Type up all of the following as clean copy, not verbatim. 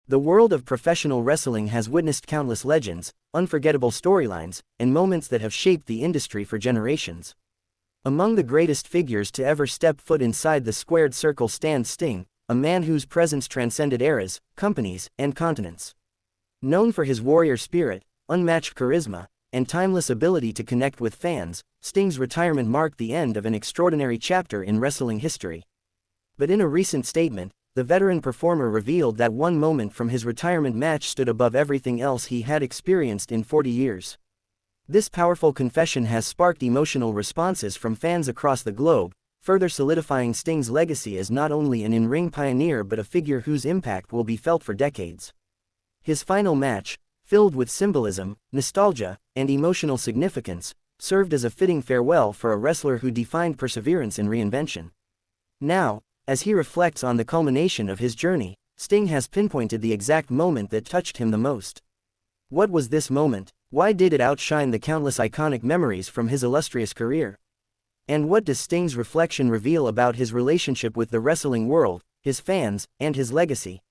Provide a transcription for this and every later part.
The world of professional wrestling has witnessed countless legends, unforgettable storylines, and moments that have shaped the industry for generations. Among the greatest figures to ever step foot inside the squared circle stands Sting, a man whose presence transcended eras, companies, and continents. Known for his warrior spirit, unmatched charisma, and timeless ability to connect with fans, Sting's retirement marked the end of an extraordinary chapter in wrestling history. But in a recent statement, the veteran performer revealed that one moment from his retirement match stood above everything else he had experienced in 40 years. This powerful confession has sparked emotional responses from fans across the globe, further solidifying Sting's legacy as not only an in-ring pioneer but a figure whose impact will be felt for decades. His final match, filled with symbolism, nostalgia, and emotional significance, served as a fitting farewell for a wrestler who defined perseverance and reinvention. Now, as he reflects on the culmination of his journey, Sting has pinpointed the exact moment that touched him the most. What was this moment? Why did it outshine the countless iconic memories from his illustrious career? And what does Sting's reflection reveal about his relationship with the wrestling world, his fans, and his legacy?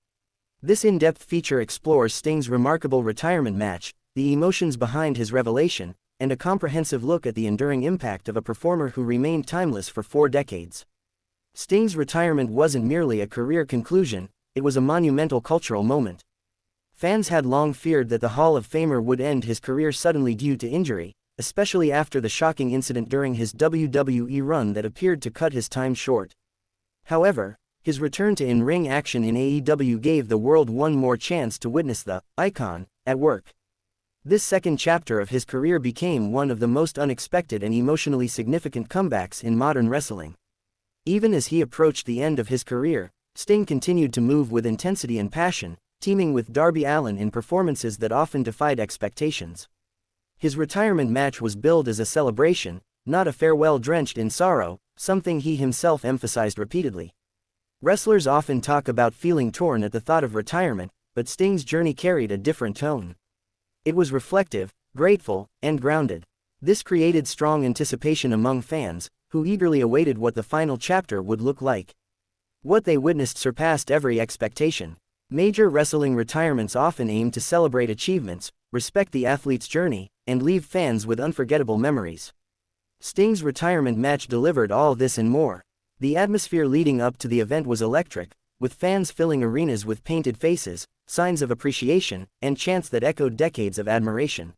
This in-depth feature explores Sting's remarkable retirement match, the emotions behind his revelation, and a comprehensive look at the enduring impact of a performer who remained timeless for 4 decades. Sting's retirement wasn't merely a career conclusion, it was a monumental cultural moment. Fans had long feared that the Hall of Famer would end his career suddenly due to injury, especially after the shocking incident during his WWE run that appeared to cut his time short. However, his return to in-ring action in AEW gave the world one more chance to witness the icon at work. This second chapter of his career became one of the most unexpected and emotionally significant comebacks in modern wrestling. Even as he approached the end of his career, Sting continued to move with intensity and passion, teaming with Darby Allin in performances that often defied expectations. His retirement match was billed as a celebration, not a farewell drenched in sorrow, something he himself emphasized repeatedly. Wrestlers often talk about feeling torn at the thought of retirement, but Sting's journey carried a different tone. It was reflective, grateful, and grounded. This created strong anticipation among fans, who eagerly awaited what the final chapter would look like. What they witnessed surpassed every expectation. Major wrestling retirements often aim to celebrate achievements, respect the athlete's journey, and leave fans with unforgettable memories. Sting's retirement match delivered all this and more. The atmosphere leading up to the event was electric, with fans filling arenas with painted faces, signs of appreciation, and chants that echoed decades of admiration.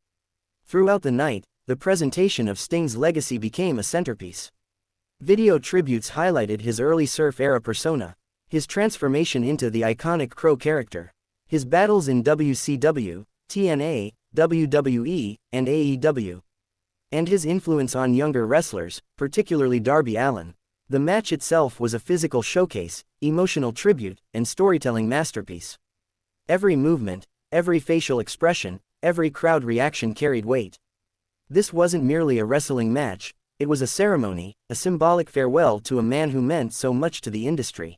Throughout the night, the presentation of Sting's legacy became a centerpiece. Video tributes highlighted his early surf-era persona, his transformation into the iconic Crow character, his battles in WCW, TNA, WWE, and AEW, and his influence on younger wrestlers, particularly Darby Allin. The match itself was a physical showcase, emotional tribute, and storytelling masterpiece. Every movement, every facial expression, every crowd reaction carried weight. This wasn't merely a wrestling match, it was a ceremony, a symbolic farewell to a man who meant so much to the industry.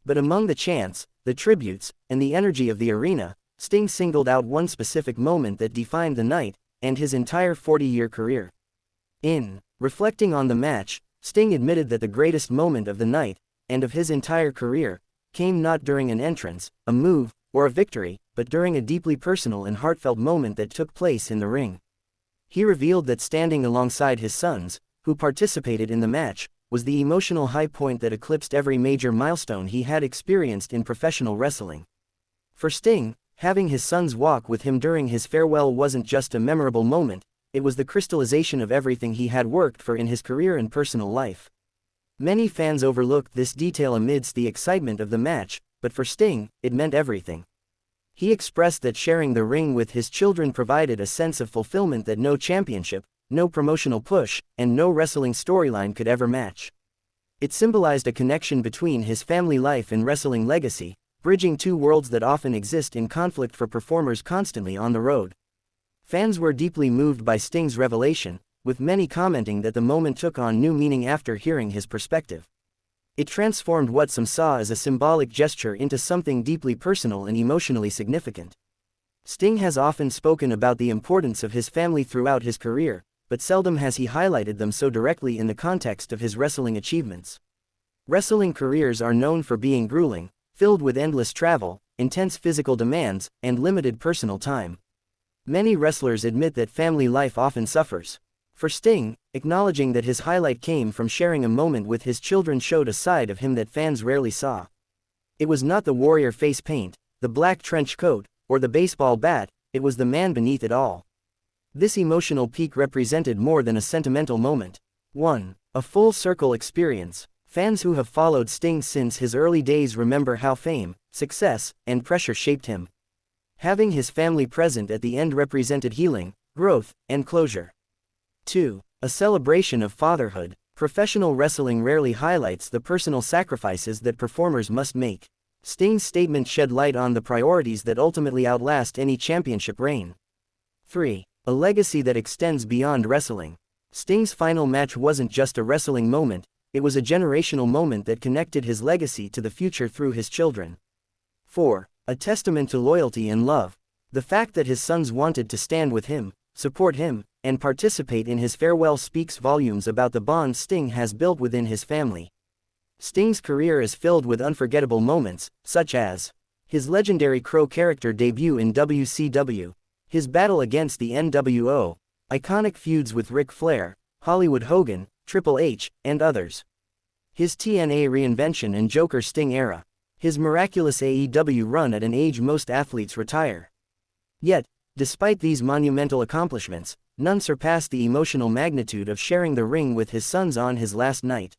But among the chants, the tributes, and the energy of the arena, Sting singled out one specific moment that defined the night, and his entire 40-year career. In reflecting on the match, Sting admitted that the greatest moment of the night, and of his entire career, came not during an entrance, a move, or a victory, but during a deeply personal and heartfelt moment that took place in the ring. He revealed that standing alongside his sons, who participated in the match, was the emotional high point that eclipsed every major milestone he had experienced in professional wrestling. For Sting, having his sons walk with him during his farewell wasn't just a memorable moment, it was the crystallization of everything he had worked for in his career and personal life. Many fans overlooked this detail amidst the excitement of the match, but for Sting, it meant everything. He expressed that sharing the ring with his children provided a sense of fulfillment that no championship, no promotional push, and no wrestling storyline could ever match. It symbolized a connection between his family life and wrestling legacy, bridging two worlds that often exist in conflict for performers constantly on the road. Fans were deeply moved by Sting's revelation, with many commenting that the moment took on new meaning after hearing his perspective. It transformed what some saw as a symbolic gesture into something deeply personal and emotionally significant. Sting has often spoken about the importance of his family throughout his career, but seldom has he highlighted them so directly in the context of his wrestling achievements. Wrestling careers are known for being grueling, filled with endless travel, intense physical demands, and limited personal time. Many wrestlers admit that family life often suffers. For Sting, acknowledging that his highlight came from sharing a moment with his children showed a side of him that fans rarely saw. It was not the warrior face paint, the black trench coat, or the baseball bat, it was the man beneath it all. This emotional peak represented more than a sentimental moment. 1. A full circle experience. Fans who have followed Sting since his early days remember how fame, success, and pressure shaped him. Having his family present at the end represented healing, growth, and closure. 2. A celebration of fatherhood. Professional wrestling rarely highlights the personal sacrifices that performers must make. Sting's statement shed light on the priorities that ultimately outlast any championship reign. 3. A legacy that extends beyond wrestling. Sting's final match wasn't just a wrestling moment, it was a generational moment that connected his legacy to the future through his children. 4. A testament to loyalty and love. The fact that his sons wanted to stand with him, support him, and participate in his farewell speaks volumes about the bond Sting has built within his family. Sting's career is filled with unforgettable moments, such as his legendary Crow character debut in WCW, his battle against the NWO, iconic feuds with Ric Flair, Hollywood Hogan, Triple H, and others. His TNA reinvention and Joker Sting era. His miraculous AEW run at an age most athletes retire. Yet, despite these monumental accomplishments, none surpassed the emotional magnitude of sharing the ring with his sons on his last night.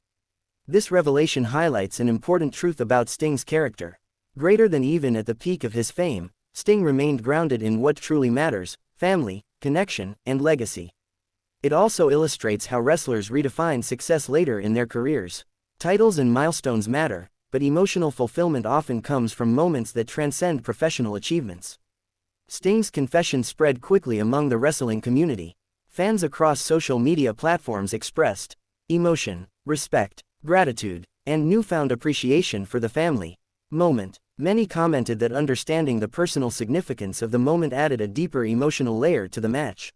This revelation highlights an important truth about Sting's character. Greater than even at the peak of his fame, Sting remained grounded in what truly matters: family, connection, and legacy. It also illustrates how wrestlers redefine success later in their careers. Titles and milestones matter, but emotional fulfillment often comes from moments that transcend professional achievements. Sting's confession spread quickly among the wrestling community. Fans across social media platforms expressed emotion, respect, gratitude, and newfound appreciation for the family moment. Many commented that understanding the personal significance of the moment added a deeper emotional layer to the match.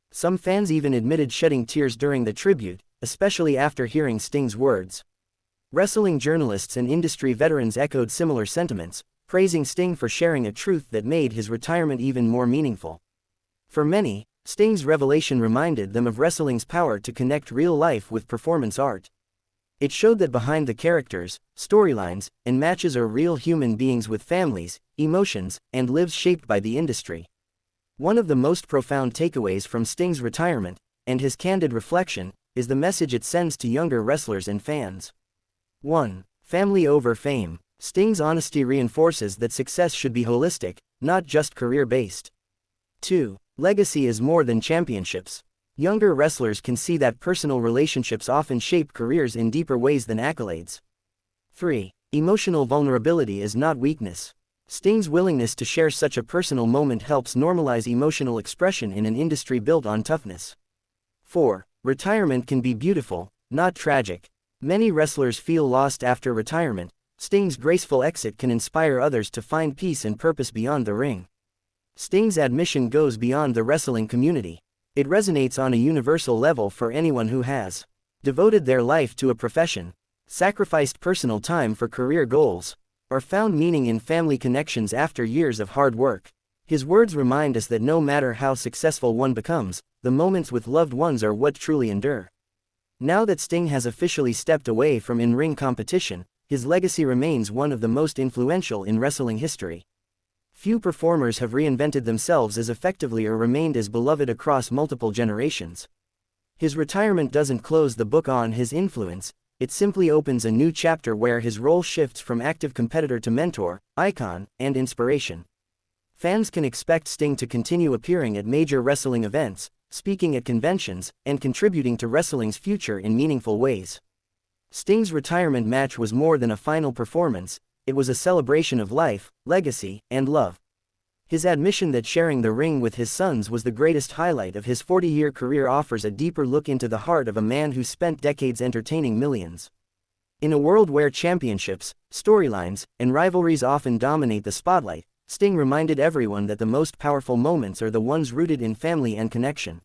Some fans even admitted shedding tears during the tribute, especially after hearing Sting's words. Wrestling journalists and industry veterans echoed similar sentiments, praising Sting for sharing a truth that made his retirement even more meaningful. For many, Sting's revelation reminded them of wrestling's power to connect real life with performance art. It showed that behind the characters, storylines, and matches are real human beings with families, emotions, and lives shaped by the industry. One of the most profound takeaways from Sting's retirement, and his candid reflection, is the message it sends to younger wrestlers and fans. 1. Family over fame. Sting's honesty reinforces that success should be holistic, not just career-based. 2. Legacy is more than championships. Younger wrestlers can see that personal relationships often shape careers in deeper ways than accolades. 3. Emotional vulnerability is not weakness. Sting's willingness to share such a personal moment helps normalize emotional expression in an industry built on toughness. 4. Retirement can be beautiful, not tragic. Many wrestlers feel lost after retirement. Sting's graceful exit can inspire others to find peace and purpose beyond the ring. Sting's admission goes beyond the wrestling community. It resonates on a universal level for anyone who has devoted their life to a profession, sacrificed personal time for career goals, or found meaning in family connections after years of hard work. His words remind us that no matter how successful one becomes, the moments with loved ones are what truly endure. Now that Sting has officially stepped away from in-ring competition, his legacy remains one of the most influential in wrestling history. Few performers have reinvented themselves as effectively or remained as beloved across multiple generations. His retirement doesn't close the book on his influence, it simply opens a new chapter where his role shifts from active competitor to mentor, icon, and inspiration. Fans can expect Sting to continue appearing at major wrestling events, speaking at conventions, and contributing to wrestling's future in meaningful ways. Sting's retirement match was more than a final performance, it was a celebration of life, legacy, and love. His admission that sharing the ring with his sons was the greatest highlight of his 40-year career offers a deeper look into the heart of a man who spent decades entertaining millions. In a world where championships, storylines, and rivalries often dominate the spotlight, Sting reminded everyone that the most powerful moments are the ones rooted in family and connection.